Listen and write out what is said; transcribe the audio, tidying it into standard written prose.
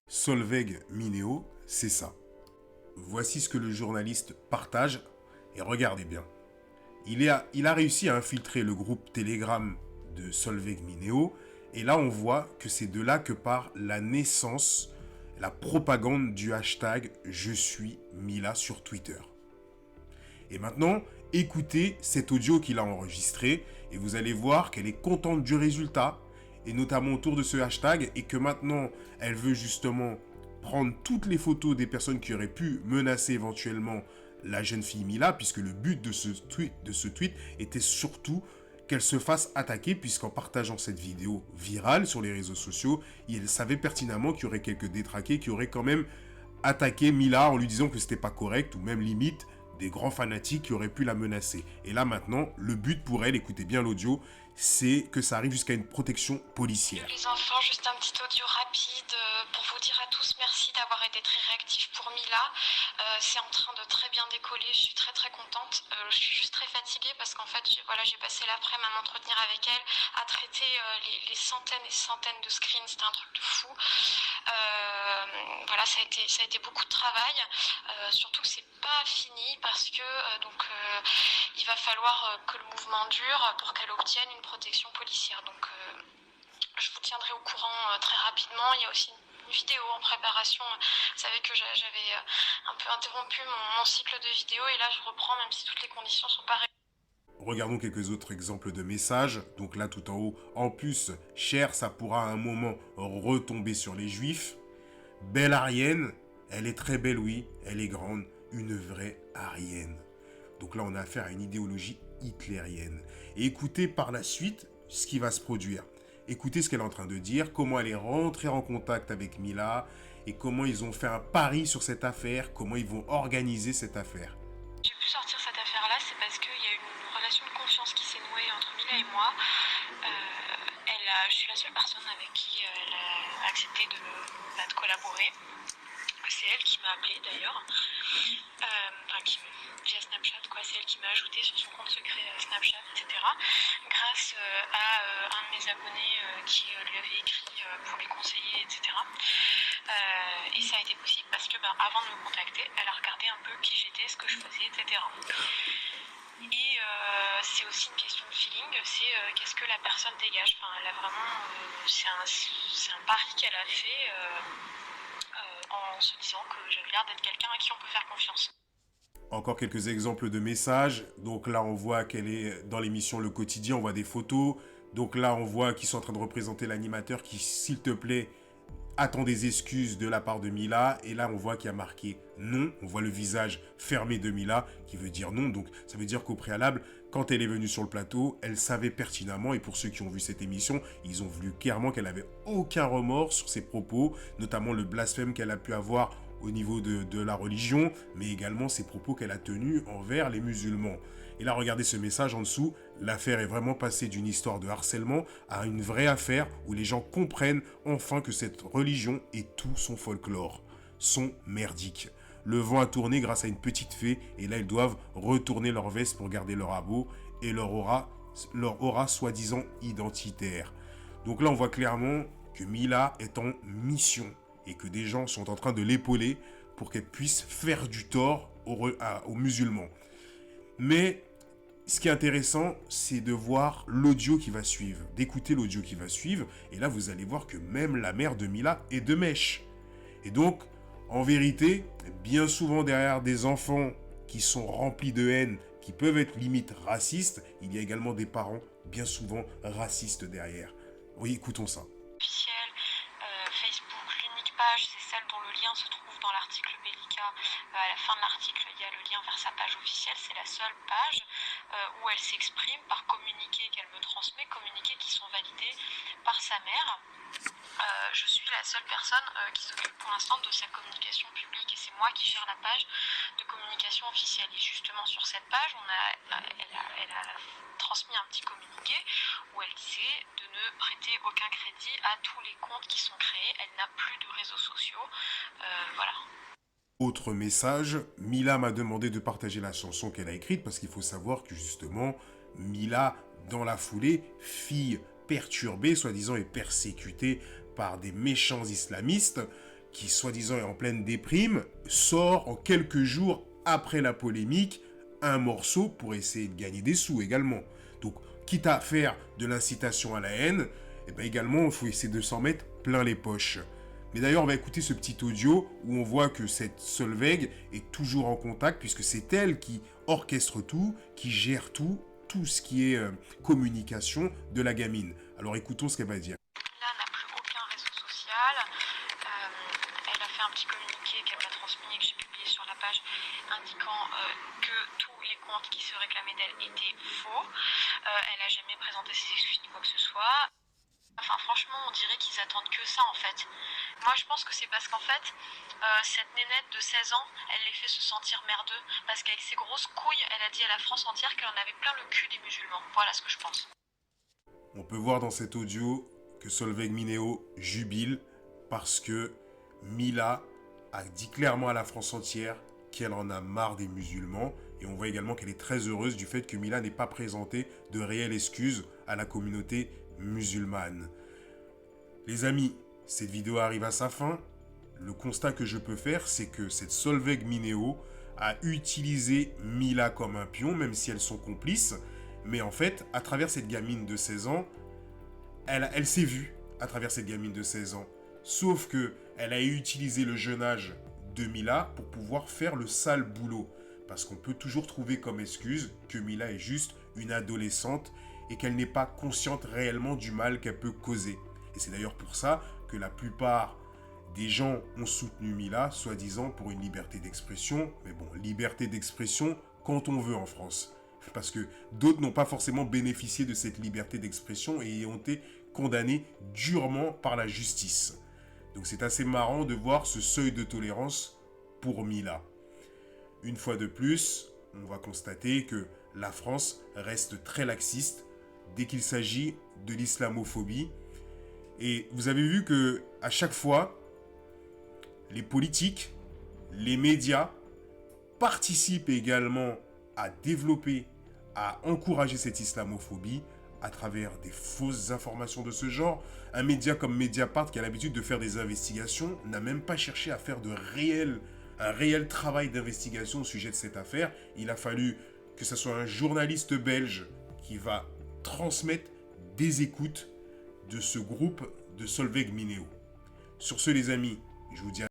Solveig Mineo, c'est ça. Voici ce que le journaliste partage, et regardez bien. Il a réussi à infiltrer le groupe Telegram de Solveig Mineo, et là on voit que c'est de là que part la naissance, la propagande du hashtag Je suis Mila sur Twitter. Et maintenant, écoutez cet audio qu'il a enregistré, et vous allez voir qu'elle est contente du résultat, et notamment autour de ce hashtag, et que maintenant, elle veut justement prendre toutes les photos des personnes qui auraient pu menacer éventuellement la jeune fille Mila, puisque le but de ce tweet était surtout qu'elle se fasse attaquer, puisqu'en partageant cette vidéo virale sur les réseaux sociaux, il savait pertinemment qu'il y aurait quelques détraqués qui auraient quand même attaqué Mila en lui disant que c'était pas correct, ou même limite des grands fanatiques qui auraient pu la menacer. Et là maintenant, le but pour elle, écoutez bien l'audio, c'est que ça arrive jusqu'à une protection policière. Les enfants, juste un petit audio rapide pour vous dire à tous merci d'avoir été très réactifs pour Mila. C'est en train de très bien décoller, je suis très très contente. Je suis juste très fatiguée parce qu'en fait, j'ai passé l'après-midi à m'entretenir avec elle, à traiter les centaines et centaines de screens, c'était un truc de fou. Voilà, ça a été beaucoup de travail, surtout que c'est pas fini parce que il va falloir que le mouvement dure pour qu'elle obtienne une protection policière. Donc je vous tiendrai au courant très rapidement. Il y a aussi une vidéo en préparation. Vous savez que j'avais un peu interrompu mon cycle de vidéos et là je reprends même si toutes les conditions sont pas réunies. Regardons quelques autres exemples de messages. Donc là tout en haut, en plus, cher, ça pourra à un moment retomber sur les juifs. Belle Arienne, elle est très belle, oui, elle est grande, une vraie Arienne. Donc là, on a affaire à une idéologie hitlérienne. Et écoutez par la suite ce qui va se produire. Écoutez ce qu'elle est en train de dire, comment elle est rentrée en contact avec Mila, et comment ils ont fait un pari sur cette affaire, comment ils vont organiser cette affaire. J'ai pu sortir cette affaire-là, c'est parce qu'il y a une relation de confiance qui s'est nouée entre Mila et moi. Je suis la seule personne avec qui elle a accepté de collaborer. C'est elle qui m'a appelé d'ailleurs, via Snapchat, quoi. C'est elle qui m'a ajouté sur son compte secret Snapchat, etc. Grâce à un de mes abonnés qui lui avait écrit pour lui conseiller, etc. Et ça a été possible parce que avant de me contacter, elle a regardé un peu qui j'étais, ce que je faisais, etc. Et c'est aussi une question de feeling, c'est qu'est-ce que la personne dégage. Enfin, elle a vraiment, c'est un pari qu'elle a fait en se disant que j'avais l'air d'être quelqu'un à qui on peut faire confiance. Encore quelques exemples de messages. Donc là, on voit qu'elle est dans l'émission Le Quotidien, on voit des photos. Donc là, on voit qu'ils sont en train de représenter l'animateur qui, s'il te plaît, attend des excuses de la part de Mila. Et là, on voit qu'il y a marqué non. On voit le visage fermé de Mila qui veut dire non. Donc ça veut dire qu'au préalable, quand elle est venue sur le plateau, elle savait pertinemment, et pour ceux qui ont vu cette émission, ils ont vu clairement qu'elle n'avait aucun remords sur ses propos, notamment le blasphème qu'elle a pu avoir au niveau de la religion, mais également ses propos qu'elle a tenus envers les musulmans. Et là, regardez ce message en dessous, l'affaire est vraiment passée d'une histoire de harcèlement à une vraie affaire où les gens comprennent enfin que cette religion et tout son folklore sont merdiques. Le vent a tourné grâce à une petite fée, et là ils doivent retourner leur veste pour garder leur abo et leur aura soi-disant identitaire. Donc là on voit clairement que Mila est en mission et que des gens sont en train de l'épauler pour qu'elle puisse faire du tort aux musulmans. Mais ce qui est intéressant, c'est de voir l'audio qui va suivre, d'écouter l'audio qui va suivre, et là vous allez voir que même la mère de Mila est de mèche. Et donc, en vérité, bien souvent derrière des enfants qui sont remplis de haine, qui peuvent être limite racistes, il y a également des parents bien souvent racistes derrière. Oui, écoutons ça. Officiel, Facebook, l'unique page, c'est celle dont le lien se trouve dans l'article Bellica. À la fin de l'article, il y a le lien vers sa page officielle. C'est la seule page où elle s'exprime par communiqués qu'elle me transmet, communiqués qui sont validés par sa mère. Je suis la seule personne qui s'occupe pour l'instant de sa communication publique et c'est moi qui gère la page de communication officielle. Et justement sur cette page, elle a transmis un petit communiqué où elle disait de ne prêter aucun crédit à tous les comptes qui sont créés. Elle n'a plus de réseaux sociaux. Voilà. Autre message, Mila m'a demandé de partager la chanson qu'elle a écrite parce qu'il faut savoir que justement, Mila, dans la foulée, fille perturbée, soi-disant, et persécutée par des méchants islamistes qui soi-disant est en pleine déprime, sort en quelques jours après la polémique un morceau pour essayer de gagner des sous également. Donc, quitte à faire de l'incitation à la haine, et bien également, il faut essayer de s'en mettre plein les poches. Mais d'ailleurs, on va écouter ce petit audio où on voit que cette Solveig est toujours en contact, puisque c'est elle qui orchestre tout, qui gère tout ce qui est communication de la gamine. Alors écoutons ce qu'elle va dire. Mila n'a plus aucun réseau social. Elle a fait un petit communiqué qu'elle m'a transmis et que j'ai publié sur la page indiquant que tous les comptes qui se réclamaient d'elle étaient faux. Elle n'a jamais présenté ses excuses ni quoi que ce soit. Enfin, franchement, on dirait qu'ils attendent que ça, en fait. Moi, je pense que c'est parce qu'en fait, cette nénette de 16 ans, elle les fait se sentir merdeux. Parce qu'avec ses grosses couilles, elle a dit à la France entière qu'elle en avait plein le cul des musulmans. Voilà ce que je pense. On peut voir dans cet audio que Solveig Mineo jubile parce que Mila a dit clairement à la France entière qu'elle en a marre des musulmans. Et on voit également qu'elle est très heureuse du fait que Mila n'ait pas présenté de réelles excuses à la communauté musulmane. Les amis, cette vidéo arrive à sa fin. Le constat que je peux faire, c'est que cette Solveig Mineo a utilisé Mila comme un pion, même si elles sont complices. Mais en fait, à travers cette gamine de 16 ans, elle s'est vue à travers cette gamine de 16 ans. Sauf que elle a utilisé le jeune âge de Mila pour pouvoir faire le sale boulot. Parce qu'on peut toujours trouver comme excuse que Mila est juste une adolescente et qu'elle n'est pas consciente réellement du mal qu'elle peut causer. Et c'est d'ailleurs pour ça que la plupart des gens ont soutenu Mila, soi-disant pour une liberté d'expression. Mais bon, liberté d'expression quand on veut en France. Parce que d'autres n'ont pas forcément bénéficié de cette liberté d'expression et ont été condamnés durement par la justice. Donc c'est assez marrant de voir ce seuil de tolérance pour Mila. Une fois de plus, on va constater que la France reste très laxiste dès qu'il s'agit de l'islamophobie. Et vous avez vu que à chaque fois, les politiques, les médias participent également à développer, à encourager cette islamophobie à travers des fausses informations de ce genre. Un média comme Mediapart, qui a l'habitude de faire des investigations, n'a même pas cherché à faire un réel travail d'investigation au sujet de cette affaire. Il a fallu que ce soit un journaliste belge qui va transmettre des écoutes de ce groupe de Solveig Mineo. Sur ce, les amis, je vous dis à